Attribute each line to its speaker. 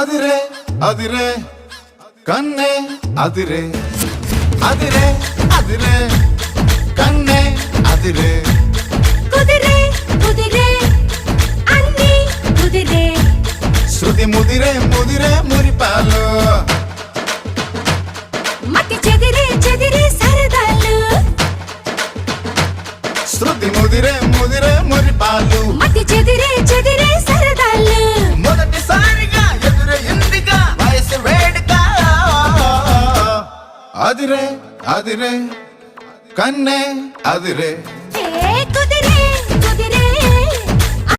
Speaker 1: అదిరే అదిరే కన్నే అదిరే అదిరే అదిరే కన్నే అదిరే
Speaker 2: కుదిరే కుదిరే అన్ని కుదిరే
Speaker 1: శృతి ముదిరే ముదిరే మురిపాలు
Speaker 2: మతి చెదిరే చెదిరే సరదాలు
Speaker 1: శృతి ముదిరే ముదిరే మురిపాలు
Speaker 2: మతి చెదిరే చెదిరే సరదాలు
Speaker 1: మొదటిసారిగా ఎదురే ఇందిగా వయసు వేడుక అదిరే అదిరే కన్నే అదిరే